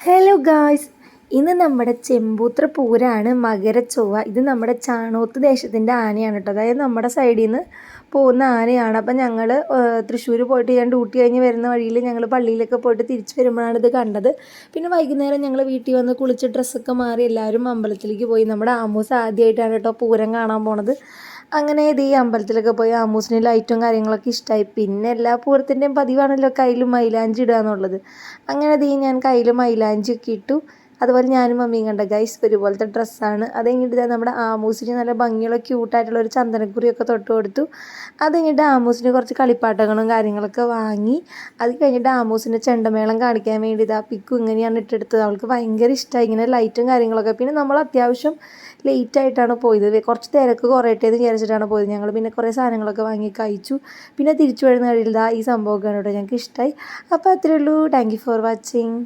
Hello guys, ഇന്ന് നമ്മുടെ ചെമ്പൂത്ര പൂരാണ്, മകരച്ചൊവ്വ. ഇത് നമ്മുടെ ചാണോത്ത് ദേശത്തിൻ്റെ ആനയാണ് കേട്ടോ. അതായത് നമ്മുടെ സൈഡിൽ നിന്ന് പോകുന്ന ആനയാണ്. അപ്പം ഞങ്ങൾ തൃശ്ശൂർ പോയിട്ട് ഞാൻ ഡ്യൂട്ടി കഴിഞ്ഞ് വരുന്ന വഴിയിൽ ഞങ്ങൾ പള്ളിയിലൊക്കെ പോയിട്ട് തിരിച്ച് വരുമ്പോഴാണ് ഇത് കണ്ടത്. പിന്നെ വൈകുന്നേരം ഞങ്ങൾ വീട്ടിൽ വന്ന് കുളിച്ച് ഡ്രസ്സൊക്കെ മാറി എല്ലാവരും അമ്പലത്തിലേക്ക് പോയി. നമ്മുടെ ആമൂസ് ആദ്യമായിട്ടാണ് കേട്ടോ പൂരം കാണാൻ പോണത്. അങ്ങനെ ഇത് ഈ അമ്പലത്തിലൊക്കെ പോയി ആമൂസിന് ലൈറ്റും കാര്യങ്ങളൊക്കെ ഇഷ്ടമായി. പിന്നെ എല്ലാ പൂരത്തിൻ്റെയും പതിവാണല്ലോ കയ്യിൽ മൈലാഞ്ചി ഇടുക എന്നുള്ളത്. അങ്ങനെ ഇത് ഞാൻ കയ്യിൽ മൈലാഞ്ചി ഒക്കെ ഇട്ടു. അതുപോലെ ഞാനും മമ്മിയും കണ്ട ഗൈസ് ഒരുപോലത്തെ ഡ്രസ്സാണ്. അത് കഴിഞ്ഞിട്ട് നമ്മുടെ ആമൂസിന് നല്ല ഭംഗിയുള്ള ക്യൂട്ടായിട്ടുള്ള ഒരു ചന്ദനക്കുറിയൊക്കെ തൊട്ട് കൊടുത്തു. അത് കഴിഞ്ഞിട്ട് ആമൂസിന് കുറച്ച് കളിപ്പാട്ടങ്ങളും കാര്യങ്ങളൊക്കെ വാങ്ങി. അത് കഴിഞ്ഞിട്ട് ആമൂസിൻ്റെ ചെണ്ടമേളം കാണിക്കാൻ വേണ്ടി ഇതാ പിക്കും ഇങ്ങനെയാണ് ഇട്ടെടുത്തത്. അവൾക്ക് ഭയങ്കര ഇഷ്ടമായി ഇങ്ങനെ ലൈറ്റും കാര്യങ്ങളൊക്കെ. പിന്നെ നമ്മൾ അത്യാവശ്യം ലേറ്റായിട്ടാണ് പോയത്. കുറച്ച് തിരക്ക് കുറയട്ടെ എന്ന് വിചാരിച്ചിട്ടാണ് പോയത്. ഞങ്ങൾ പിന്നെ കുറേ സാധനങ്ങളൊക്കെ വാങ്ങി കഴിച്ചു. പിന്നെ തിരിച്ചു വരുന്ന വഴിയിൽ ഈ സംഭവമൊക്കെയാണ് കേട്ടോ ഞങ്ങൾക്ക് ഇഷ്ടമായി. അപ്പോൾ അത്രയേ ഉള്ളൂ. Thank you for watching.